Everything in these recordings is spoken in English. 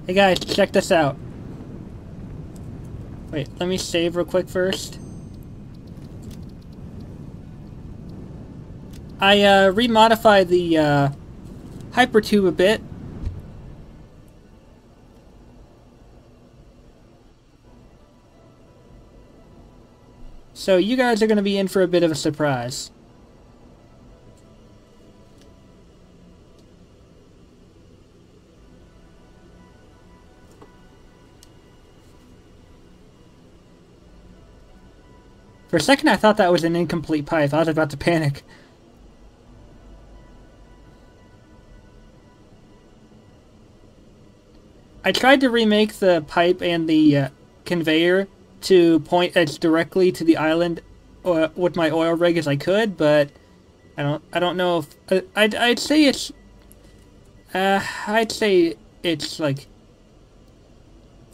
Hey guys, check this out. Wait, let me save real quick first. I remodified the hypertube a bit. So you guys are going to be in for a bit of a surprise. For a second I thought that was an incomplete pipe. I was about to panic. I tried to remake the pipe and the conveyor to point as directly to the island with my oil rig as I could, but I don't know if I'd say it's like,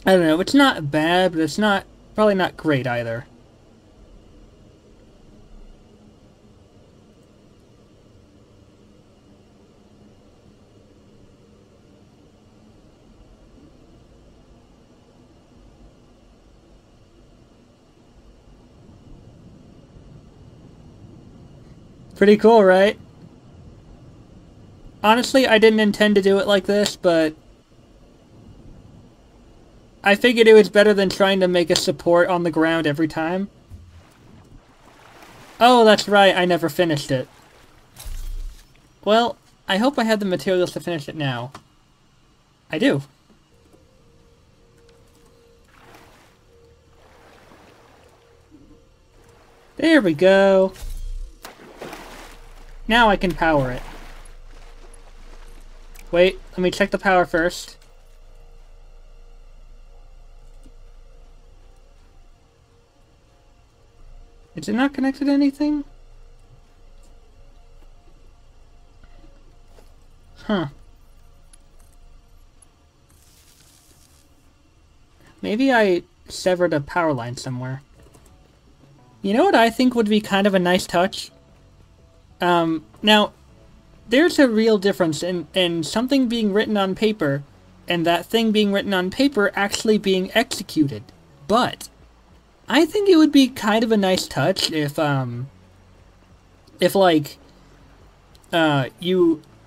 I don't know, it's not bad, but it's not probably not great either. Pretty cool, right? Honestly, I didn't intend to do it like this, but I figured it was better than trying to make a support on the ground every time. Oh, that's right, I never finished it. Well, I hope I have the materials to finish it now. I do. There we go. Now I can power it. Wait, let me check the power first. Is it not connected to anything? Huh. Maybe I severed a power line somewhere. You know what I think would be kind of a nice touch? Now, there's a real difference in something being written on paper and that thing being written on paper actually being executed. But I think it would be kind of a nice touch if like, there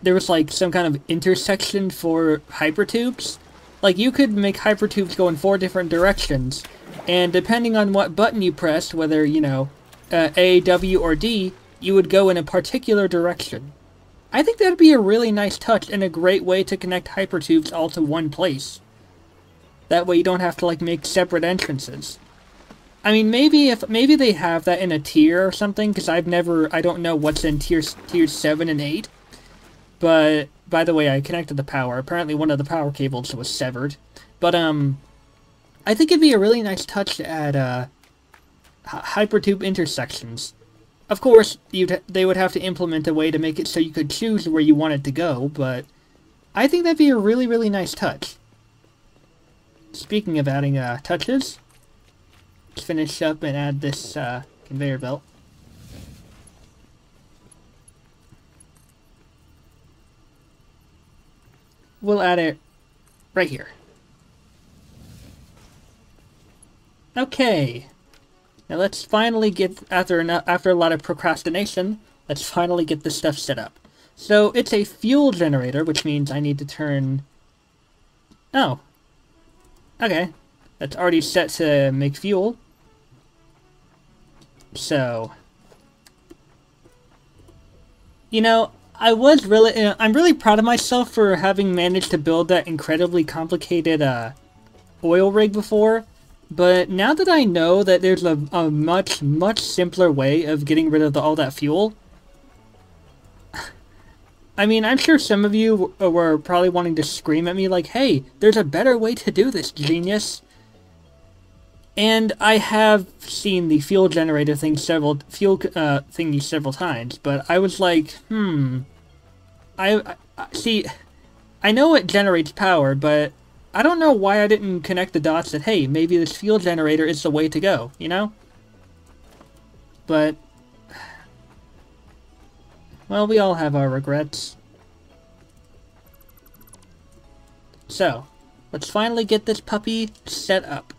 was like some kind of intersection for hypertubes. Like, you could make hypertubes go in 4 different directions, and depending on what button you press, whether, you know, A, W, or D, you would go in a particular direction. I think that'd be a really nice touch and a great way to connect hypertubes all to one place. That way you don't have to, like, make separate entrances. I mean, maybe they have that in a tier or something, because I don't know what's in tiers 7 and 8. But, by the way, I connected the power. Apparently one of the power cables was severed. But, I think it'd be a really nice touch to add, hypertube intersections. Of course, they would have to implement a way to make it so you could choose where you wanted to go, but I think that'd be a really, really nice touch. Speaking of adding, touches, let's finish up and add this, conveyor belt. We'll add it right here. Okay. Now let's finally get, after a lot of procrastination, let's finally get this stuff set up. So it's a fuel generator, which means I need to turn... Oh. Okay. That's already set to make fuel. So... You know, I'm really proud of myself for having managed to build that incredibly complicated, oil rig before. But now that I know that there's a much, much simpler way of getting rid of all that fuel... I mean, I'm sure some of you were probably wanting to scream at me like, hey, there's a better way to do this, genius. And I have seen the fuel generator thing thingy several times, but I was like, see, I know it generates power, but I don't know why I didn't connect the dots that, hey, maybe this fuel generator is the way to go, you know? But, well, we all have our regrets. So, Let's finally get this puppy set up.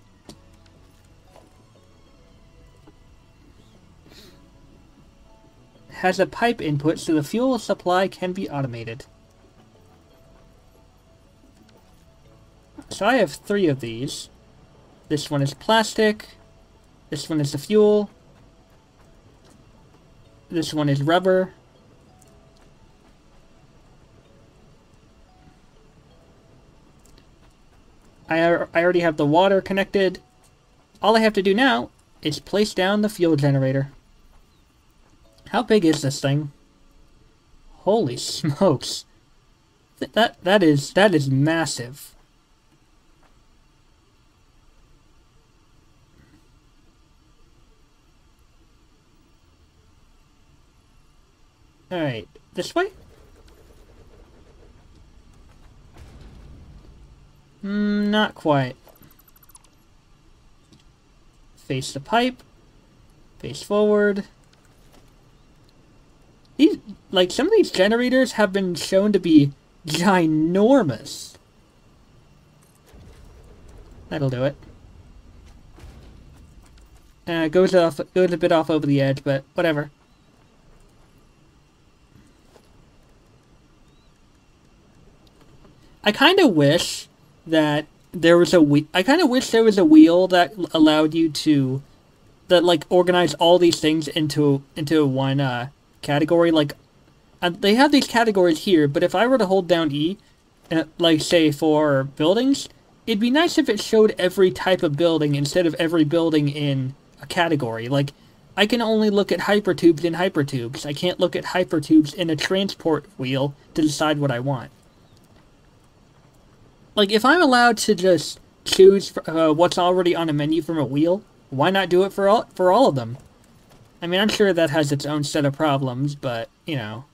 Has a pipe input so the fuel supply can be automated. So I have 3 of these. This one is plastic. This one is the fuel. This one is rubber. I already have the water connected. All I have to do now is place down the fuel generator. How big is this thing? Holy smokes. That is massive. Alright, this way? Not quite. Face the pipe. Face forward. These, like, some of these generators have been shown to be ginormous. That'll do it. Goes a bit off over the edge, but whatever. I kind of wish that there was a wheel that allowed you to, that like organize all these things into one category. Like, they have these categories here, but if I were to hold down E, like say for buildings, it'd be nice if it showed every type of building instead of every building in a category. Like, I can only look at hypertubes in hypertubes. I can't look at hypertubes in a transport wheel to decide what I want. Like, if I'm allowed to just choose what's already on a menu from a wheel, why not do it for all of them? I mean, I'm sure that has its own set of problems, but, you know,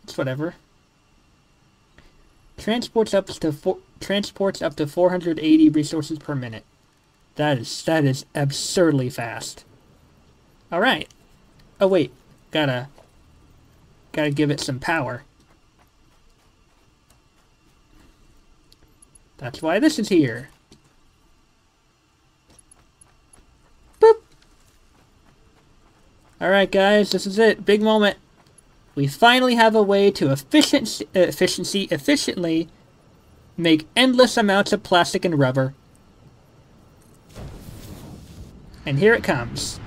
it's whatever. Transports up to 480 resources per minute. That is absurdly fast. All right. Oh wait, gotta give it some power. That's why this is here. Boop. All right, guys, this is it. Big moment. We finally have a way to efficiently make endless amounts of plastic and rubber. And here it comes.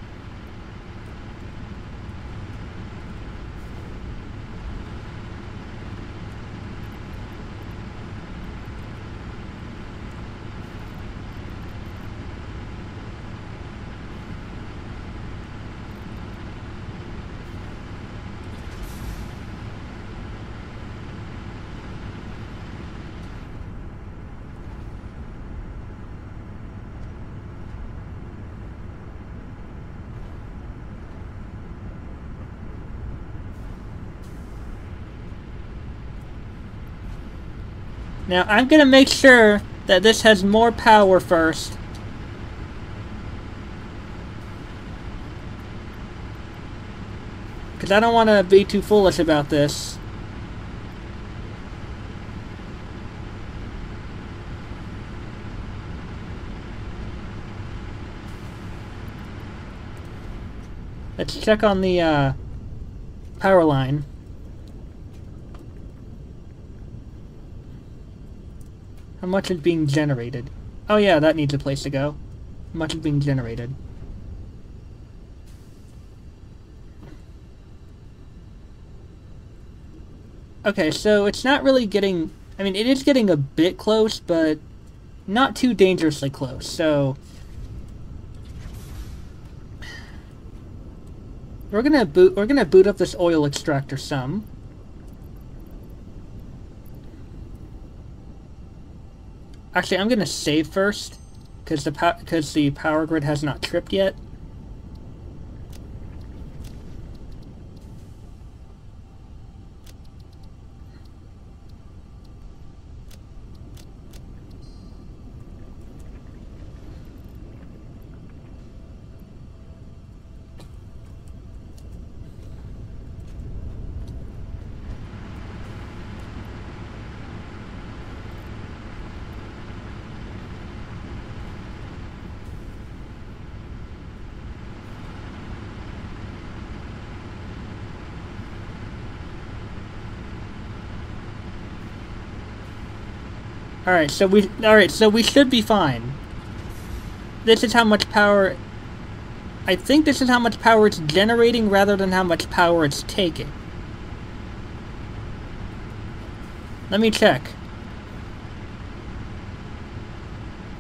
Now, I'm going to make sure that this has more power first. Because I don't want to be too foolish about this. Let's check on the power line. How much is being generated? Oh yeah, that needs a place to go. How much is being generated? Okay, so it's not really getting... I mean, it is getting a bit close, but not too dangerously close, so... We're gonna boot up this oil extractor some. Actually, I'm gonna save first, because the power grid has not tripped yet. Alright, so we should be fine. This is how much power... I think this is how much power it's generating rather than how much power it's taking. Let me check.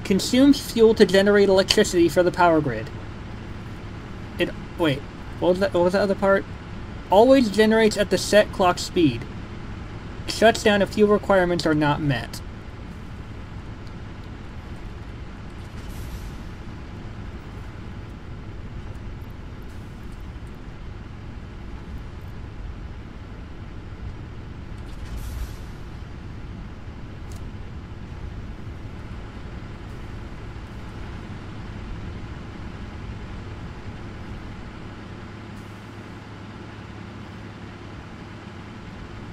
Consumes fuel to generate electricity for the power grid. Wait, what was the other part? Always generates at the set clock speed. Shuts down if fuel requirements are not met.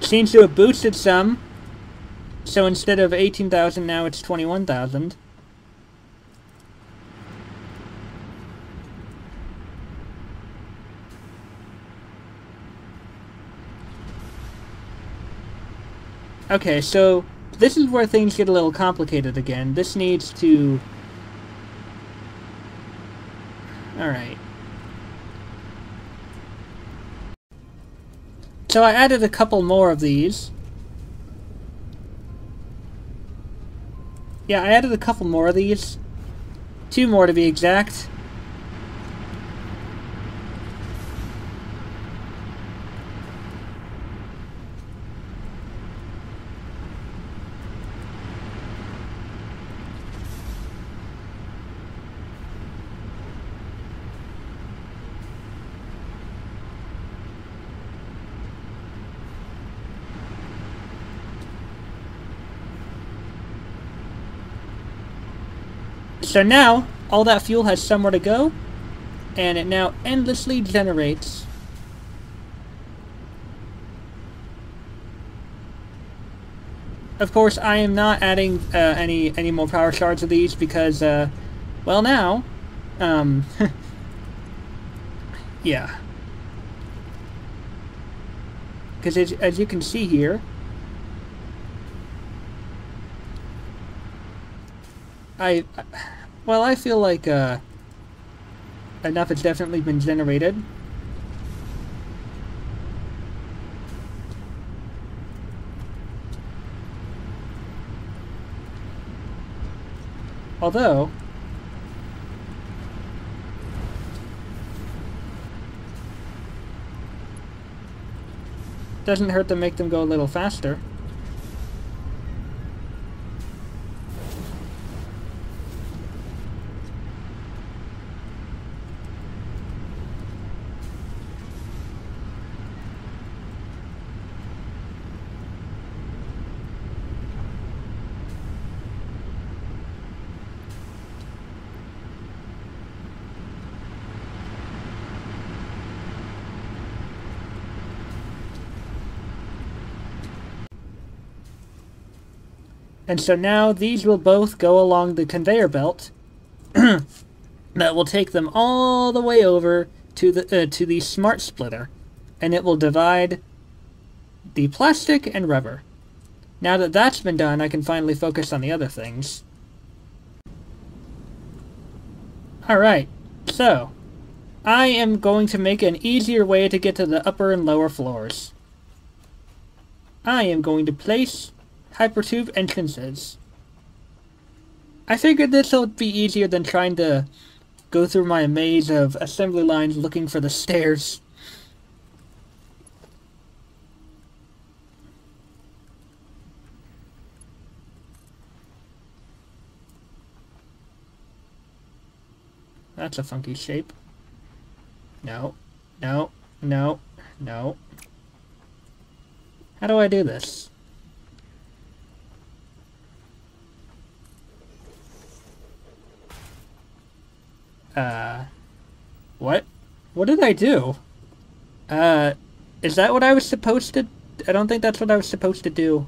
Seems to have boosted some. So instead of 18,000, now it's 21,000. Okay, so this is where things get a little complicated again. This needs to... Alright. So I added a couple more of these. Yeah, I added a couple more of these. 2 more to be exact. So now, all that fuel has somewhere to go, and it now endlessly generates. Of course, I am not adding any more power shards of these because, well now, yeah. Because as you can see here, well, I feel like, enough has definitely been generated. Although, doesn't hurt to make them go a little faster. And so now these will both go along the conveyor belt that will take them all the way over to the smart splitter, and it will divide the plastic and rubber. Now that that's been done, I can finally focus on the other things. Alright, so I am going to make an easier way to get to the upper and lower floors. I am going to place hypertube entrances. I figured this would be easier than trying to go through my maze of assembly lines looking for the stairs. That's a funky shape. No, no, no, no. How do I do this? What? What did I do? Is that what I was supposed to... I don't think that's what I was supposed to do.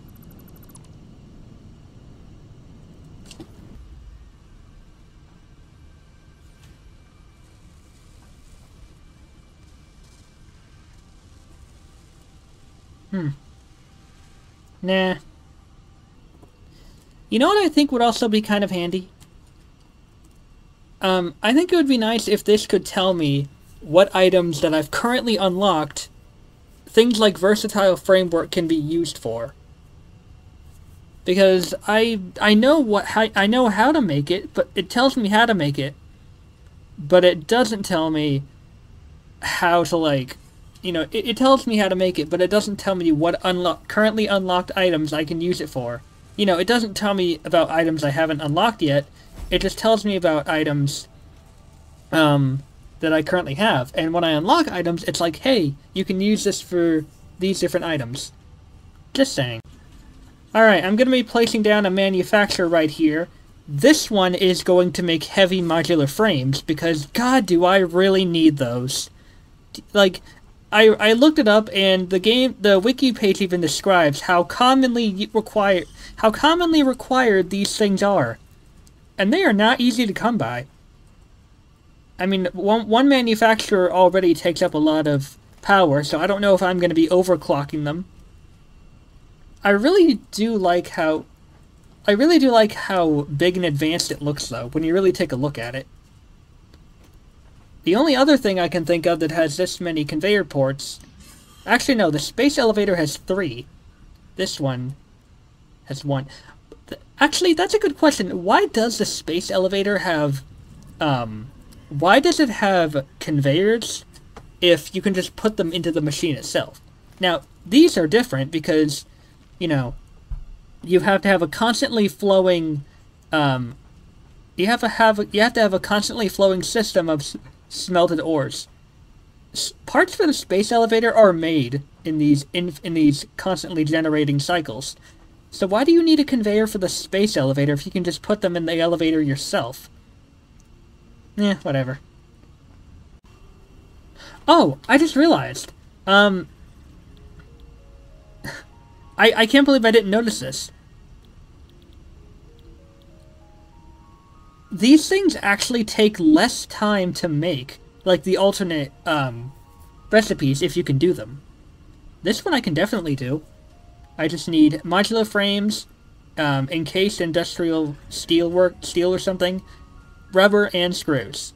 Nah. You know what I think would also be kind of handy? I think it would be nice if this could tell me what items that I've currently unlocked, things like versatile framework, can be used for. Because I know I know how to make it, but it tells me how to make it, but it doesn't tell me how to, like, you know, it tells me how to make it, but it doesn't tell me what currently unlocked items I can use it for. You know, it doesn't tell me about items I haven't unlocked yet. It just tells me about items that I currently have. And when I unlock items, it's like, hey, you can use this for these different items. Just saying. Alright, I'm going to be placing down a manufacturer right here. This one is going to make heavy modular frames, because god, do I really need those. Like, I looked it up, and the wiki page even describes how commonly required these things are. And they are not easy to come by. I mean, one manufacturer already takes up a lot of power, so I don't know if I'm going to be overclocking them. I really do like how big and advanced it looks, though, when you really take a look at it. The only other thing I can think of that has this many conveyor ports... Actually, no, the space elevator has 3. This one has 1. Actually, that's a good question. Why does the space elevator have... why does it have conveyors if you can just put them into the machine itself? Now, these are different because, you know, you have to have a constantly flowing, you have to have a constantly flowing system of smelted ores. Parts for the space elevator are made in these constantly generating cycles. So why do you need a conveyor for the space elevator if you can just put them in the elevator yourself? Whatever. Oh, I just realized. I can't believe I didn't notice this. These things actually take less time to make, like the alternate, recipes, if you can do them. This one I can definitely do. I just need modular frames, encased industrial steel or something, rubber, and screws.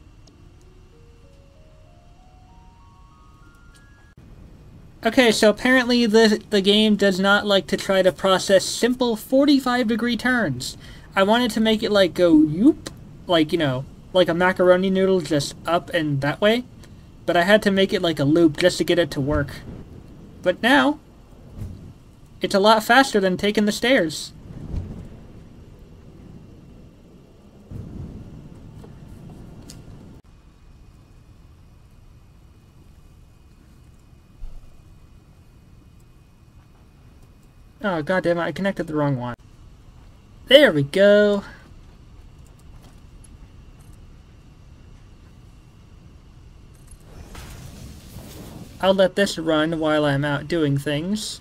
Okay, so apparently the game does not like to try to process simple 45-degree turns. I wanted to make it like go yoop, like, you know, like a macaroni noodle, just up and that way. But I had to make it like a loop just to get it to work. But now, it's a lot faster than taking the stairs. Oh, goddammit, I connected the wrong one. There we go. I'll let this run while I'm out doing things.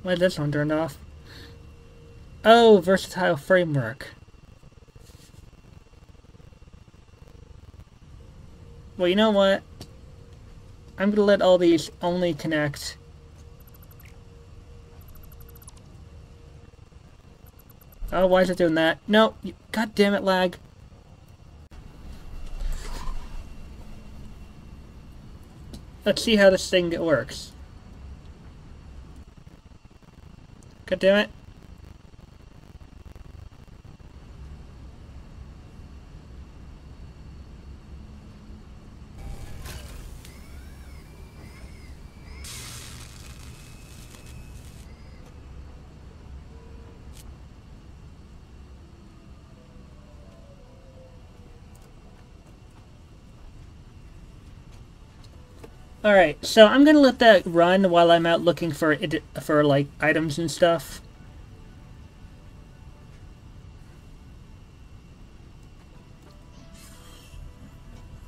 Why is this one turned off? Oh, versatile framework. Well, you know what? I'm gonna let all these only connect. Oh, why is it doing that? No, god damn it, lag. Let's see how this thing works. God damn it. Alright, so I'm gonna let that run while I'm out looking for like, items and stuff.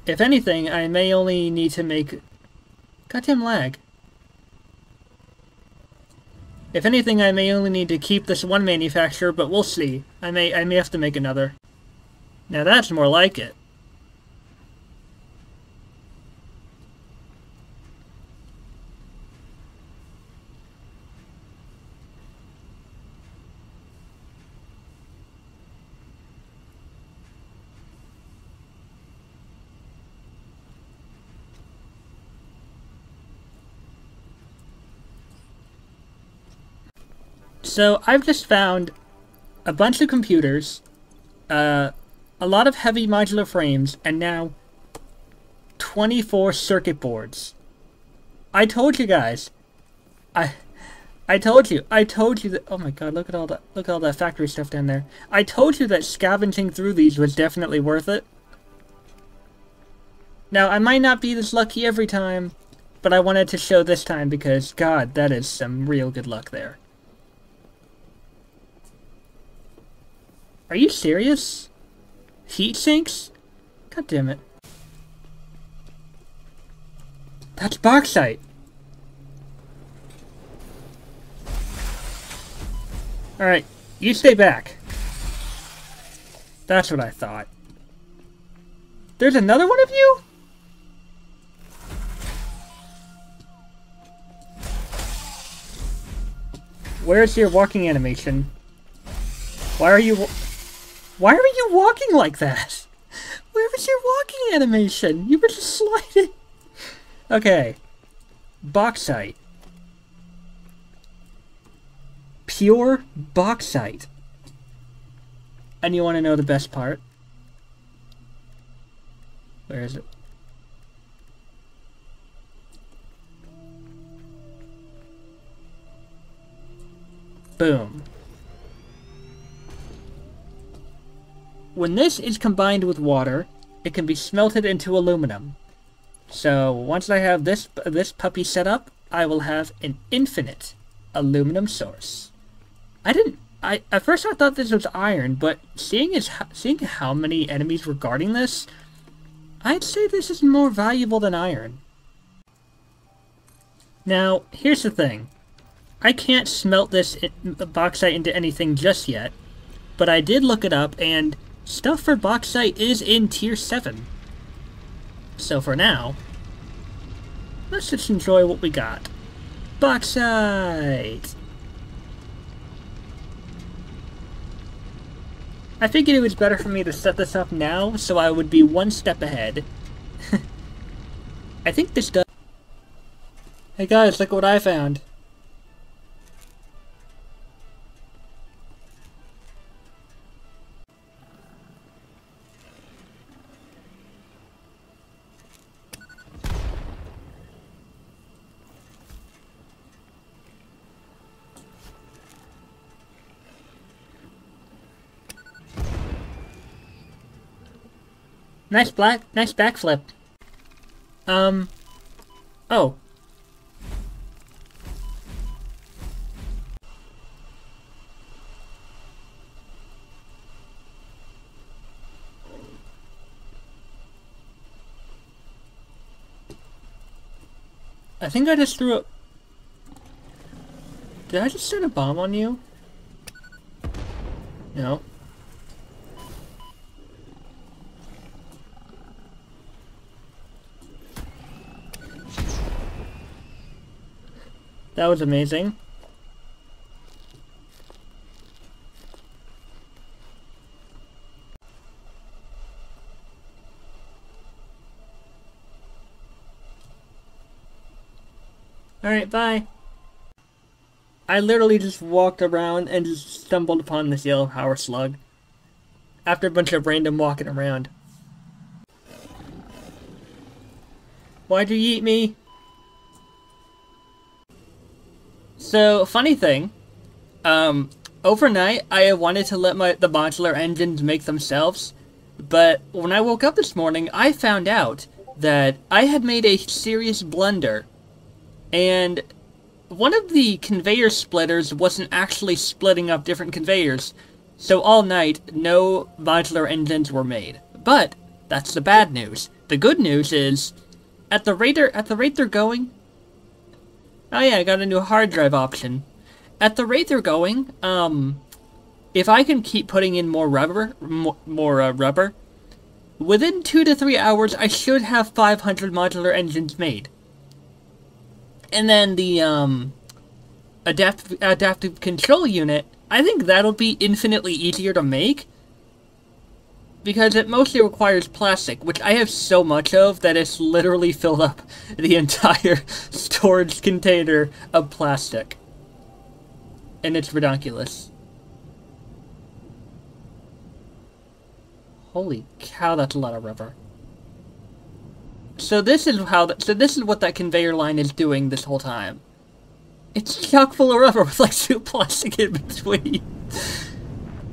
If anything, I may only need to make... Goddamn lag. If anything, I may only need to keep this one manufacturer, but we'll see. I may have to make another. Now that's more like it. So I've just found a bunch of computers, a lot of heavy modular frames, and now 24 circuit boards. I told you guys. I told you that. Oh my god, look at all that factory stuff down there. I told you that scavenging through these was definitely worth it. Now, I might not be this lucky every time, but I wanted to show this time because, god, that is some real good luck there. Are you serious? Heat sinks? God damn it. That's bauxite. Alright, you stay back. That's what I thought. There's another one of you? Where's your walking animation? Why are you walking like that? Where was your walking animation? You were just sliding. Okay. Bauxite. Pure bauxite. And you want to know the best part? Where is it? Boom. When this is combined with water, it can be smelted into aluminum. So once I have this puppy set up, I will have an infinite aluminum source. At first I thought this was iron, but seeing how many enemies were guarding this, I'd say this is more valuable than iron. Now, here's the thing. I can't smelt this bauxite into anything just yet, but I did look it up, and stuff for bauxite is in tier 7. So for now, let's just enjoy what we got. Bauxite! I figured it was better for me to set this up now, so I would be one step ahead. I think this does... Hey guys, look what I found. Nice backflip. Oh. I think I just threw a... Did I just set a bomb on you? No. That was amazing. Alright, bye. I literally just walked around and just stumbled upon this yellow power slug. After a bunch of random walking around. Why'd you eat me? So, funny thing, overnight I wanted to let the modular engines make themselves, but when I woke up this morning, I found out that I had made a serious blunder, and one of the conveyor splitters wasn't actually splitting up different conveyors, so all night, no modular engines were made. But that's the bad news. The good news is, at the rate they're going... Oh yeah, I got a new hard drive option. At the rate they're going, if I can keep putting in more rubber, rubber, within 2 to 3 hours, I should have 500 modular engines made. And then the, adaptive control unit, I think that'll be infinitely easier to make, because it mostly requires plastic, which I have so much of that it's literally filled up the entire storage container of plastic. And it's ridiculous. Holy cow, that's a lot of rubber. So this is what that conveyor line is doing this whole time. It's chock full of rubber with like 2 plastic in between.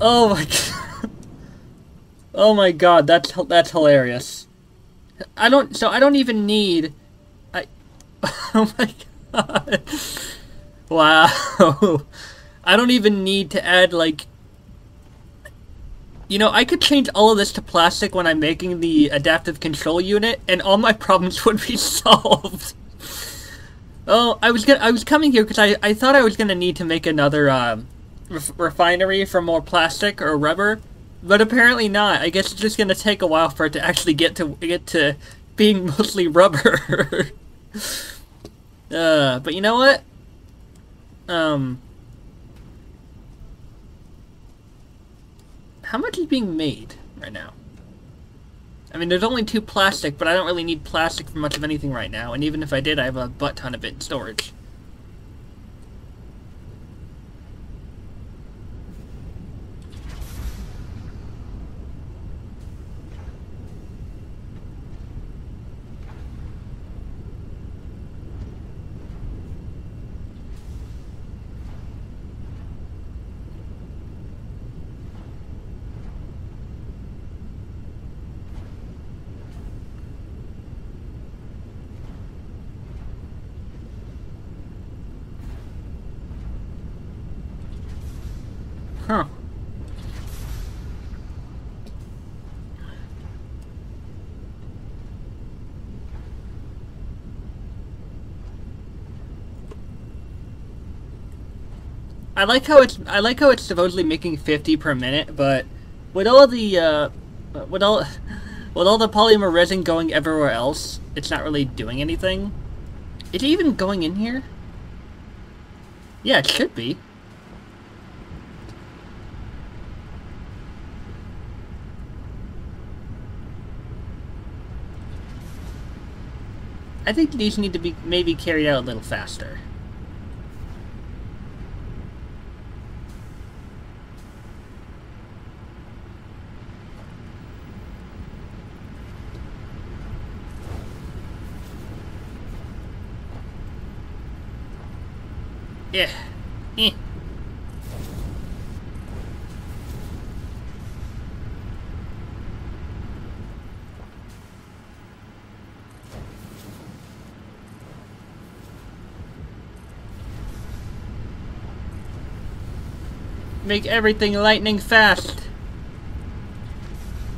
Oh my god. Oh my god, that's hilarious. I don't even need... Oh my god. Wow. I don't even need to add, like... You know, I could change all of this to plastic when I'm making the adaptive control unit, and all my problems would be solved. Oh, I was coming here because I thought I was gonna need to make another, refinery for more plastic or rubber, but apparently not. I guess it's just gonna take a while for it to actually get to being mostly rubber. But you know what? How much is being made right now? I mean, there's only 2 plastic, but I don't really need plastic for much of anything right now, and even if I did, I have a butt ton of it in storage. Huh. I like how it's supposedly making 50 per minute, but with all the with all the polymer resin going everywhere else, it's not really doing anything. Is it even going in here? Yeah, it should be. I think these need to be maybe carried out a little faster. Yeah. Eh. Make everything lightning fast.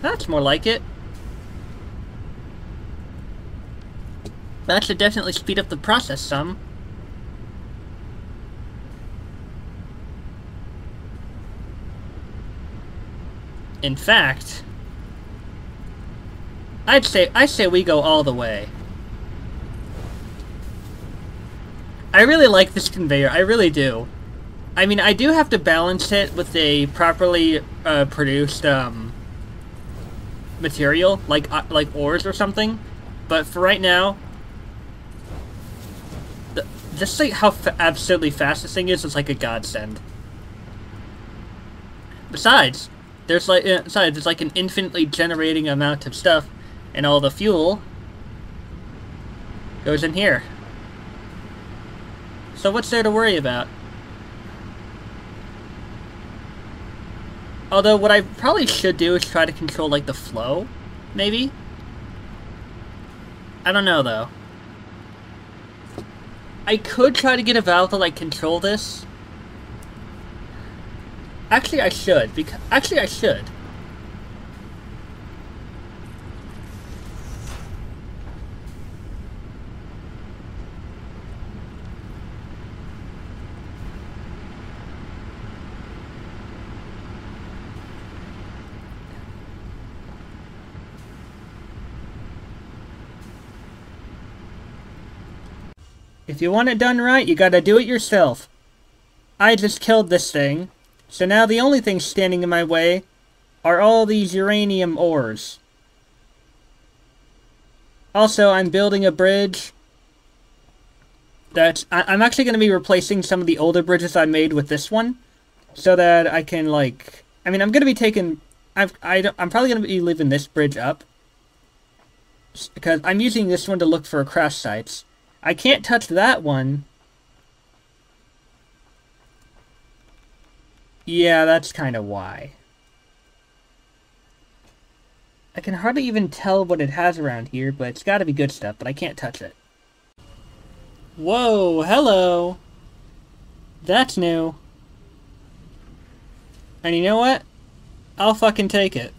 That's more like it. That should definitely speed up the process some. In fact, I say we go all the way. I really like this conveyor, I really do. I mean, I do have to balance it with a properly produced material, like ores or something. But for right now, just like how absolutely fast this thing is like a godsend. Besides, there's like an infinitely generating amount of stuff, and all the fuel goes in here. So what's there to worry about? Although, what I probably should do is try to control, like, the flow, maybe? I don't know, though. I could try to get a valve to, like, control this. Actually, I should. Actually, I should. If you want it done right, you gotta do it yourself. I just killed this thing, so now the only thing standing in my way are all these uranium ores. Also, I'm building a bridge that I'm actually going to be replacing some of the older bridges I made with this one, so that I can, like, I mean, I'm going to be taking, I'm probably going to be leaving this bridge up, because I'm using this one to look for crash sites. I can't touch that one. Yeah, that's kind of why. I can hardly even tell what it has around here, but it's gotta be good stuff, but I can't touch it. Whoa, hello! That's new. And you know what? I'll fucking take it.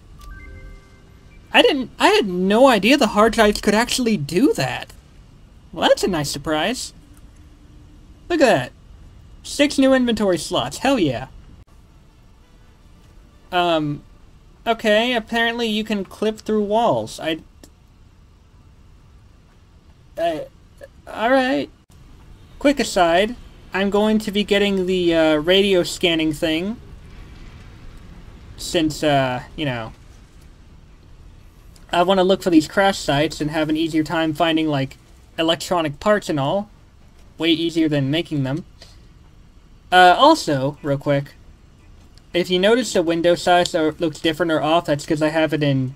I had no idea the hard drives could actually do that. Well, that's a nice surprise. Look at that. 6 new inventory slots, hell yeah. Okay, apparently you can clip through walls. Alright. Quick aside, I'm going to be getting the, radio scanning thing. Since, you know, I want to look for these crash sites and have an easier time finding, like, electronic parts and all. Way easier than making them. Also, real quick, if you notice the window size that looks different or off, that's because I have it in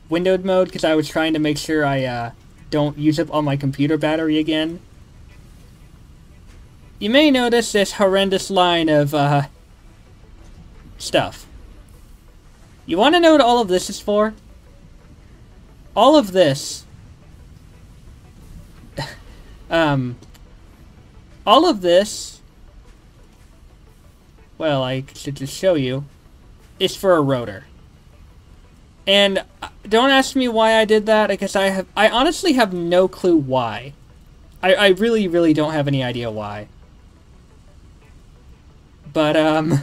windowed mode, because I was trying to make sure I don't use up all my computer battery again. You may notice this horrendous line of stuff. You want to know what all of this is for? All of this, all of this, well, I should just show you, is for a rotor. And don't ask me why I did that, because I honestly have no clue why. I really, really don't have any idea why. But,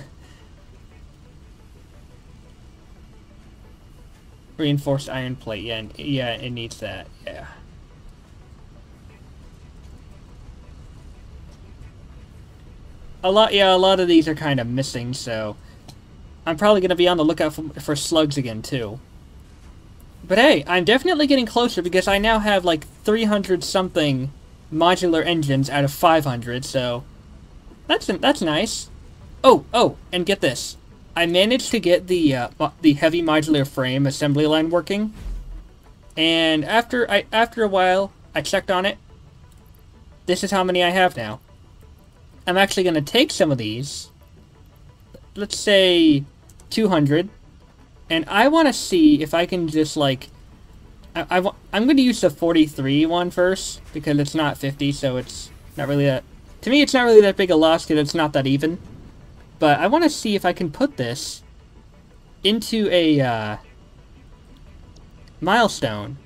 reinforced iron plate, yeah, it needs that, yeah. A lot of these are kind of missing, so I'm probably going to be on the lookout for slugs again, too. But hey, I'm definitely getting closer, because I now have, like, 300-something modular engines out of 500, so that's nice. Oh, and get this. I managed to get the heavy modular frame assembly line working, and after a while, I checked on it. This is how many I have now. I'm actually going to take some of these, let's say 200, and I want to see if I can just, like, I'm going to use the 43 one first, because it's not 50, so it's not really that, to me it's not really that big a loss, because it's not that even. But I want to see if I can put this into a milestone.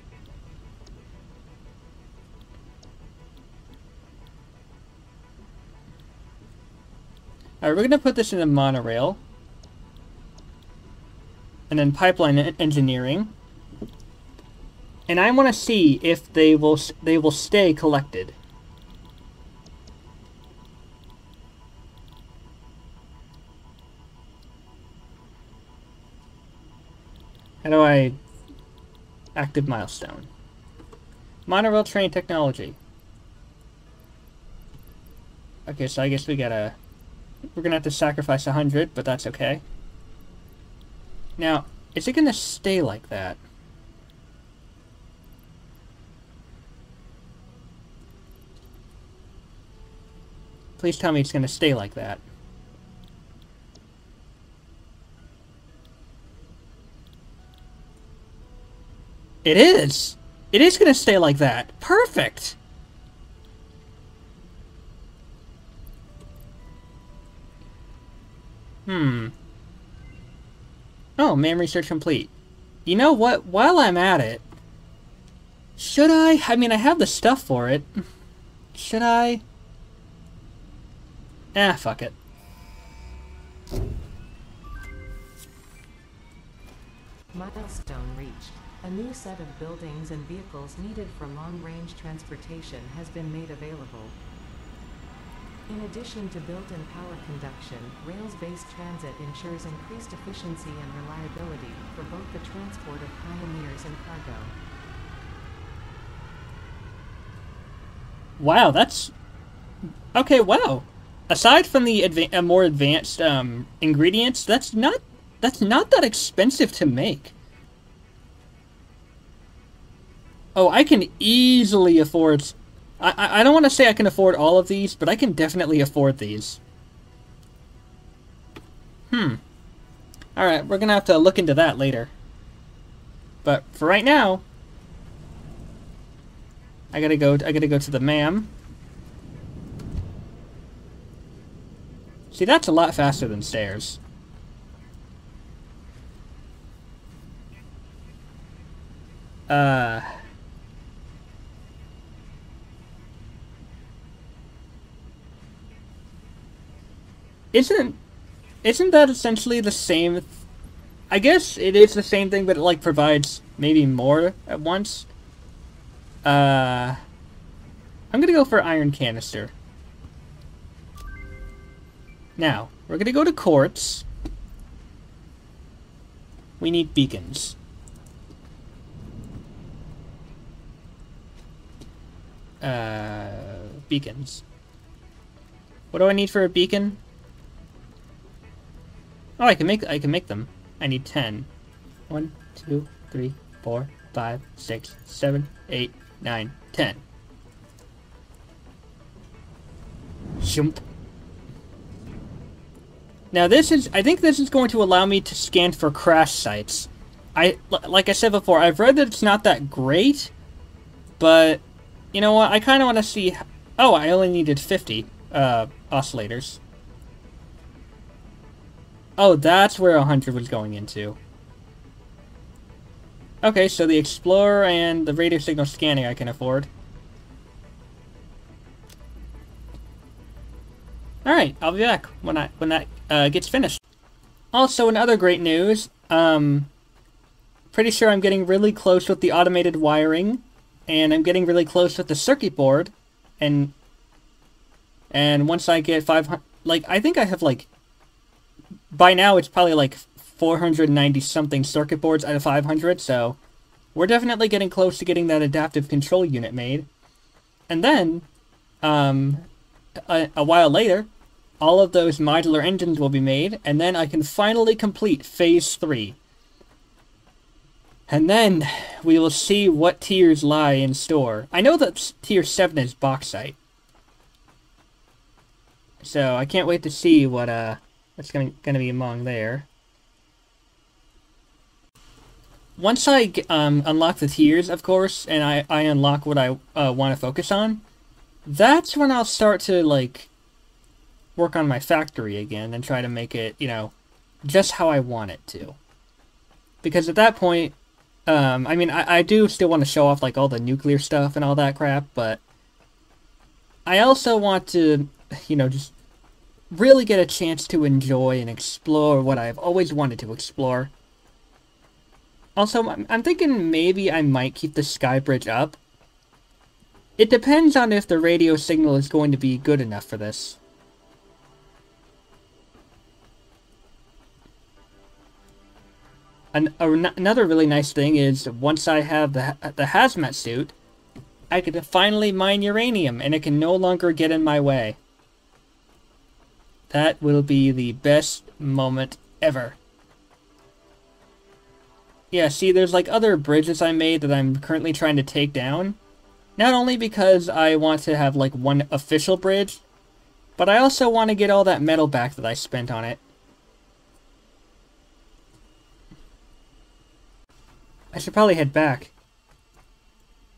Alright, we're going to put this in a monorail. And then pipeline engineering. And I want to see if they will stay collected. How do I... Active milestone. Monorail train technology. Okay, so I guess we gotta... We're gonna have to sacrifice 100, but that's okay. Now, is it gonna stay like that? Please tell me it's gonna stay like that. It is! It is gonna stay like that. Perfect! Oh, man research complete. You know what? While I'm at it, should I? I mean, I have the stuff for it. Should I? Fuck it. Milestone reached. A new set of buildings and vehicles needed for long-range transportation has been made available. In addition to built-in power conduction, rails-based transit ensures increased efficiency and reliability for both the transport of pioneers and cargo. Wow, that's... Okay, wow. Aside from the more advanced ingredients, that's not that expensive to make. Oh, I can easily afford... I don't want to say I can afford all of these, but I can definitely afford these. Alright, we're gonna have to look into that later. But for right now, I gotta go to the MAM. See, that's a lot faster than stairs. Isn't that essentially the same? I guess it is the same thing, but it like provides maybe more at once. I'm gonna go for iron canister. Now, we're gonna go to quartz. We need beacons. Beacons. What do I need for a beacon? Oh, I can make them. I need 10. 1, 2, 3, 4, 5, 6, 7, 8, 9, 10. Shump. Now I think this is going to allow me to scan for crash sites. Like I said before, I've read that it's not that great, but you know what? I kind of want to see. Oh, I only needed 50 oscillators. Oh, that's where 100 was going into. Okay, so the Explorer and the radio signal scanning I can afford. Alright, I'll be back when that gets finished. Also, in other great news, pretty sure I'm getting really close with the automated wiring, and I'm getting really close with the circuit board, and once I get 500, like, I think I have, like, by now it's probably, like, 490-something circuit boards out of 500, so we're definitely getting close to getting that adaptive control unit made. And then, a while later, all of those modular engines will be made, and then I can finally complete Phase 3. And then we will see what tiers lie in store. I know that Tier 7 is bauxite. So I can't wait to see what's gonna be among there. Once I unlock the tiers, of course, and I unlock what I want to focus on, that's when I'll start to, like, work on my factory again and try to make it, you know, just how I want it to. Because at that point, I mean, I do still want to show off, like, all the nuclear stuff and all that crap, but I also want to, you know, just really get a chance to enjoy and explore what I've always wanted to explore. Also, I'm thinking maybe I might keep the SKYBRIDGE up. It depends on if the radio signal is going to be good enough for this. Another really nice thing is, once I have the hazmat suit, I can finally mine uranium, and it can no longer get in my way. That will be the best moment ever. Yeah, see, there's like other bridges I made that I'm currently trying to take down. Not only because I want to have like one official bridge, but I also want to get all that metal back that I spent on it. I should probably head back.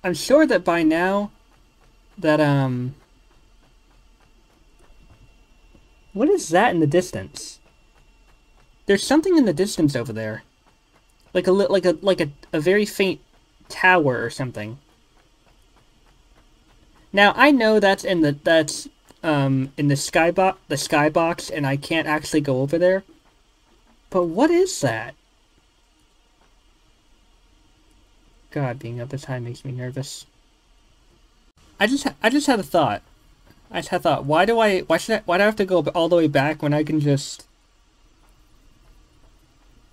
I'm sure that by now that what is that in the distance? There's something in the distance over there. Like a very faint tower or something. Now I know that's in the skybox and I can't actually go over there. But what is that? God, being up this high makes me nervous. I just had a thought. Why do I have to go all the way back when I can just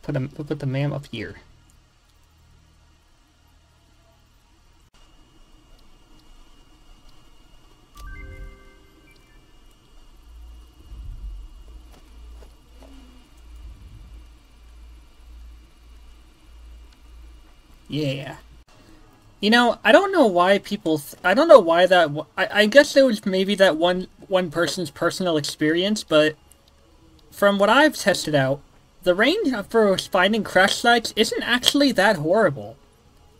put the map up here? Yeah. You know, I don't know why people... I don't know why that... I guess it was maybe that one person's personal experience, but from what I've tested out, the range for finding crash sites isn't actually that horrible.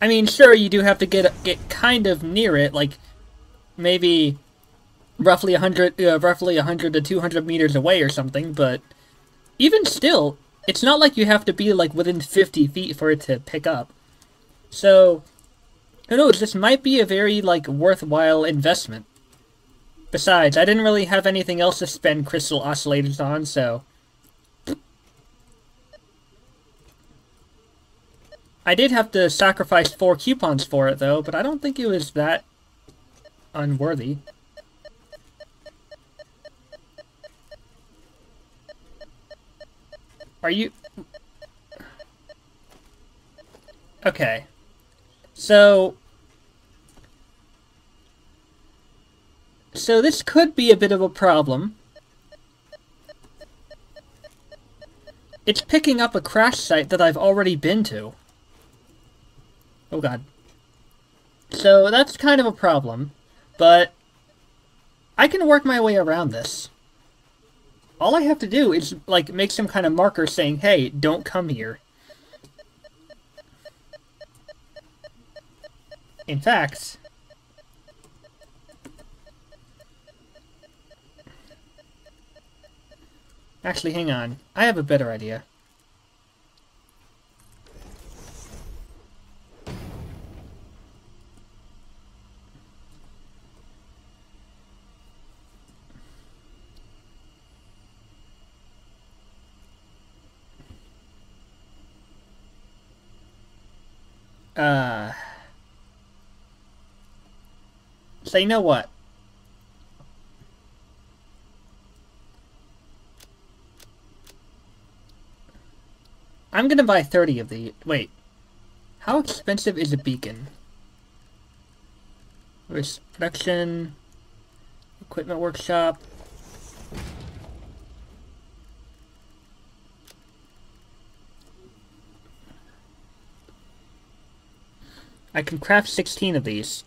I mean, sure, you do have to get kind of near it, like maybe roughly 100 to 200 meters away or something, but even still, it's not like you have to be like within 50 feet for it to pick up. So, who knows, this might be a very, like, worthwhile investment. Besides, I didn't really have anything else to spend crystal oscillators on, so... I did have to sacrifice 4 coupons for it, though, but I don't think it was that unworthy. Are you... Okay. So this could be a bit of a problem. It's picking up a crash site that I've already been to. Oh god. So that's kind of a problem, but I can work my way around this. All I have to do is, like, make some kind of marker saying, hey, don't come here. In fact, actually, hang on. I have a better idea. So you know what? I'm gonna buy 30 of these. Wait. How expensive is a beacon? There's production, equipment workshop. I can craft 16 of these.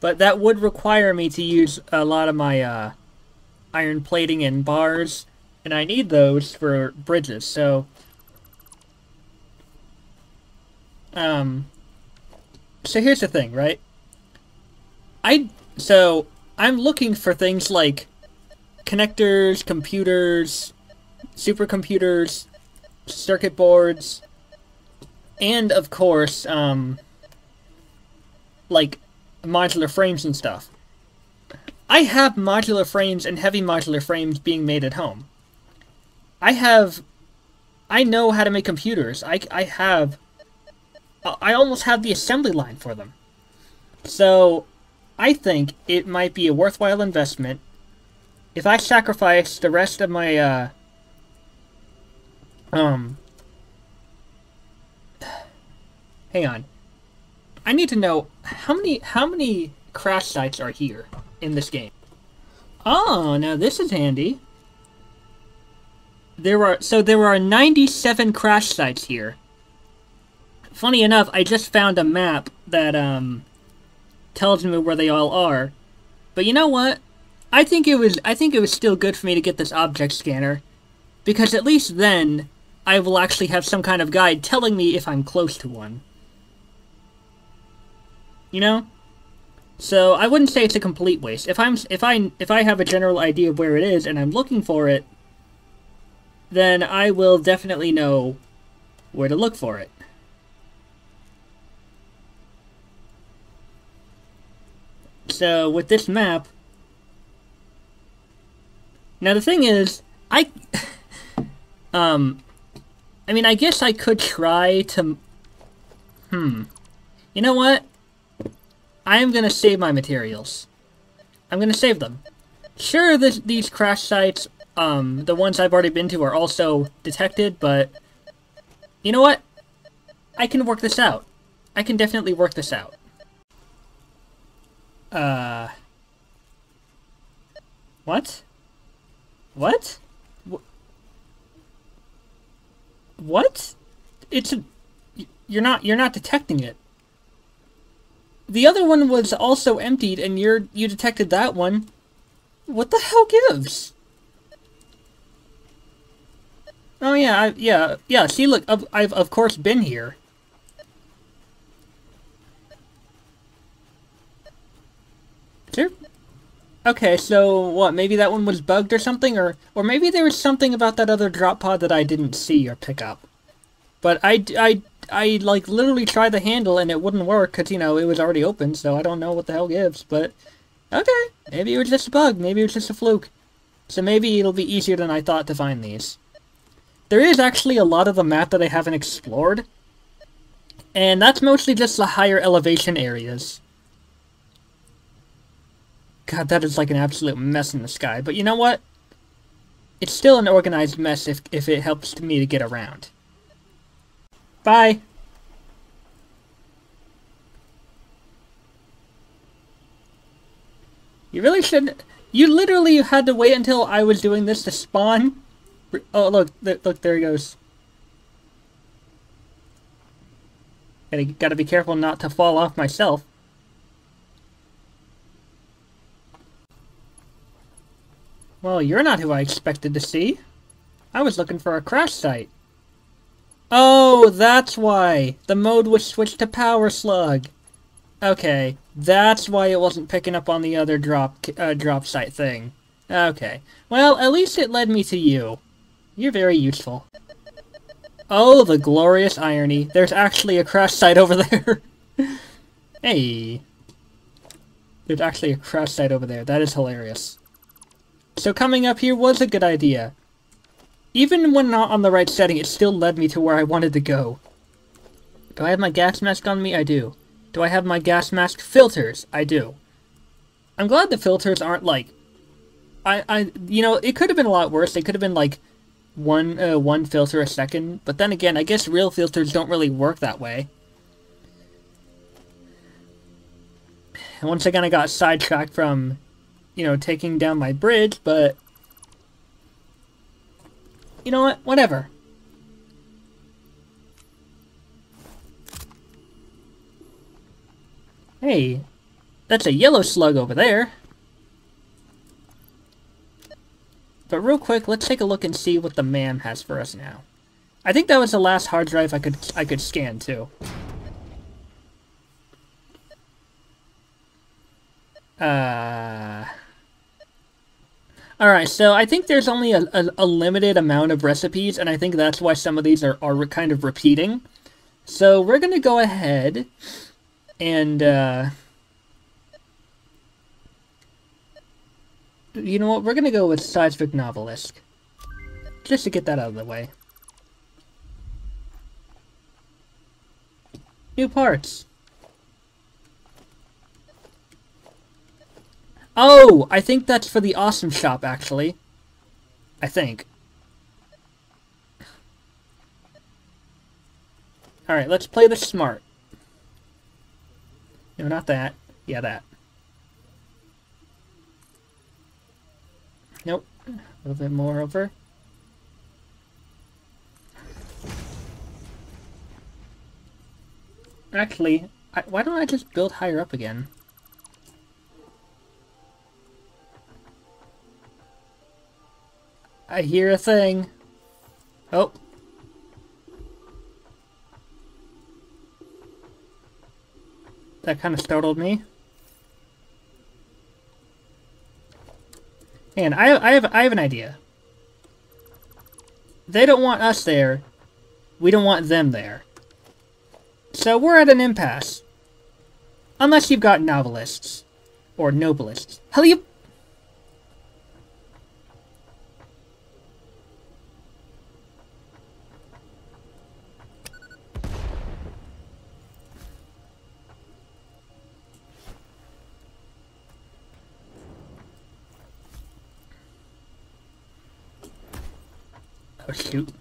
But that would require me to use a lot of my iron plating and bars, and I need those for bridges, so... So here's the thing, right? So, I'm looking for things like connectors, computers, supercomputers, circuit boards, and of course, like, modular frames and stuff. I have modular frames and heavy modular frames being made at home. I know how to make computers. I almost have the assembly line for them. So, I think it might be a worthwhile investment if I sacrifice the rest of my, hang on. I need to know how many crash sites are here in this game. Oh, now this is handy. There are 97 crash sites here. Funny enough, I just found a map that tells me where they all are. But you know what? I think it was still good for me to get this object scanner, because at least then I will actually have some kind of guide telling me if I'm close to one. You know? So I wouldn't say it's a complete waste. If I have a general idea of where it is and I'm looking for it, then I will definitely know where to look for it. So with this map, now the thing is, I mean, I guess I could try to, you know what? I am gonna save my materials. I'm gonna save them. Sure, these crash sites, the ones I've already been to are also detected, but you know what? I can work this out. I can definitely work this out. What? What? What? It's a... You're not detecting it. The other one was also emptied, and you detected that one. What the hell gives? Oh yeah, yeah. See, look, I've of course been here. Sure. Okay, so what? Maybe that one was bugged or something, or maybe there was something about that other drop pod that I didn't see or pick up. But I like literally tried the handle and it wouldn't work because, you know, it was already open, so I don't know what the hell gives. But okay, maybe it was just a bug, maybe it was just a fluke. So maybe it'll be easier than I thought to find these. There is actually a lot of the map that I haven't explored, and that's mostly just the higher elevation areas. God, that is like an absolute mess in the sky. But you know what? It's still an organized mess if it helps me to get around. Bye! You really shouldn't... You literally had to wait until I was doing this to spawn? Oh, look, look, there he goes. Gotta be careful not to fall off myself. Well, you're not who I expected to see. I was looking for a crash site. Oh, that's why! The mode was switched to Power Slug. Okay, that's why it wasn't picking up on the other drop site thing. Okay. Well, at least it led me to you. You're very useful. Oh, the glorious irony. There's actually a crash site over there. Hey. There's actually a crash site over there. That is hilarious. So coming up here was a good idea. Even when not on the right setting, it still led me to where I wanted to go. Do I have my gas mask on me? I do. Do I have my gas mask filters? I do. I'm glad the filters aren't like... you know, it could have been a lot worse. They could have been like one filter a second. But then again, I guess real filters don't really work that way. And once again, I got sidetracked from, you know, taking down my bridge, but... You know what? Whatever. Hey, that's a yellow slug over there. But real quick, let's take a look and see what the man has for us now. I think that was the last hard drive I could scan too. Alright, so I think there's only a limited amount of recipes, and I think that's why some of these are kind of repeating. So we're gonna go ahead and, you know what, we're gonna go with Seismic Novelist. Just to get that out of the way. New parts. Oh, I think that's for the Awesome Shop, actually. I think. Alright, let's play this smart. No, not that. Yeah, that. Nope. A little bit more over. Actually, why don't I just build higher up again? I hear a thing. Oh. That kind of startled me. And I have an idea. They don't want us there. We don't want them there. So we're at an impasse. Unless you've got novelists. Or nobelists. Hell, you... Oh, shoot.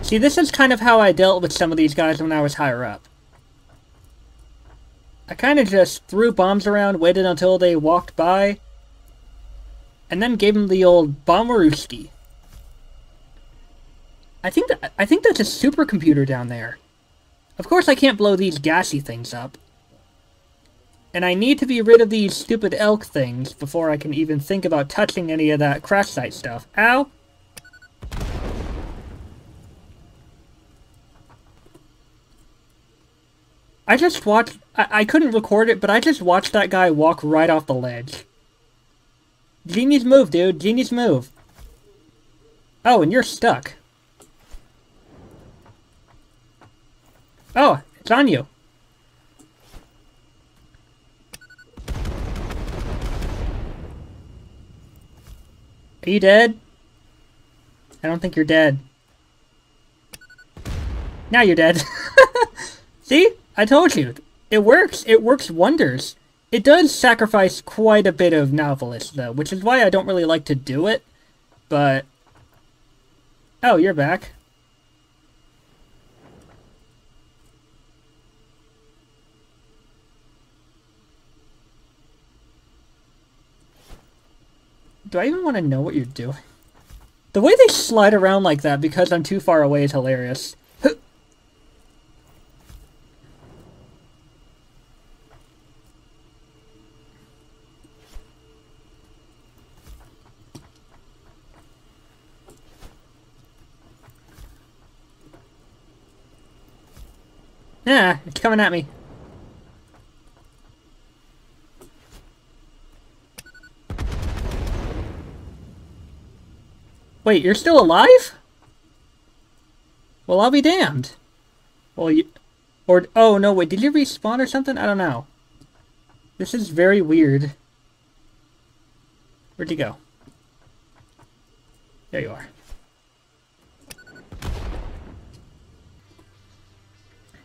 See, this is kind of how I dealt with some of these guys when I was higher up. I kind of just threw bombs around, waited until they walked by, and then gave them the old bomberooski. I think that's a supercomputer down there. Of course I can't blow these gassy things up. And I need to be rid of these stupid elk things before I can even think about touching any of that crash site stuff. Ow! I just watched... I couldn't record it, but I just watched that guy walk right off the ledge. Genius move, dude. Genius move. Oh, and you're stuck. Oh, it's on you. Are you dead? I don't think you're dead. Now you're dead. See? I told you. It works. It works wonders. It does sacrifice quite a bit of novelists, though, which is why I don't really like to do it. But... Oh, you're back. Do I even want to know what you're doing? The way they slide around like that because I'm too far away is hilarious. Nah, it's coming at me. Wait, you're still alive? Well, I'll be damned. Well, you... Or... Oh, no, wait, did you respawn or something? I don't know. This is very weird. Where'd you go? There you are.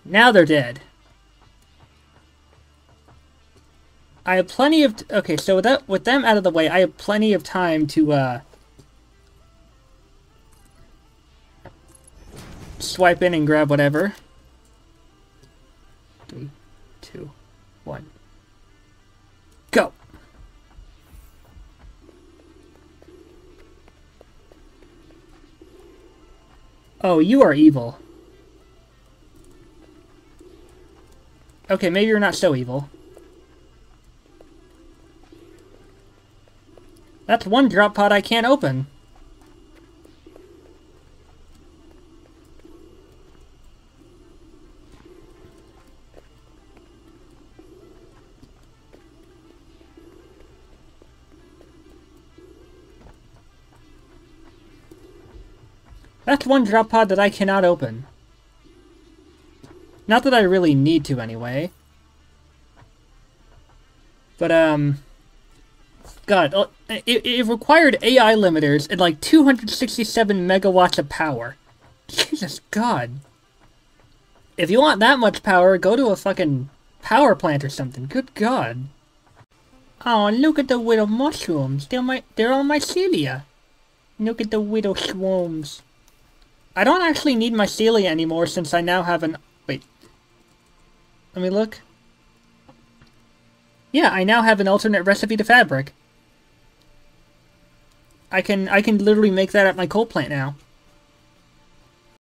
Now they're dead. I have plenty of... Okay, so with them out of the way, I have plenty of time to, swipe in and grab whatever. 3, 2, 1. Go! Oh, you are evil. Okay, maybe you're not so evil. That's one drop pod I can't open. That's one drop pod that I cannot open. Not that I really need to, anyway. But, God, it required AI limiters and, like, 267 megawatts of power. Jesus God. If you want that much power, go to a fucking power plant or something. Good God. Oh, look at the little mushrooms. They're on my mycelia. Look at the little swarms. I don't actually need mycelia anymore since I now have an... Wait. Let me look. Yeah, I now have an alternate recipe to fabric. I can literally make that at my coal plant now.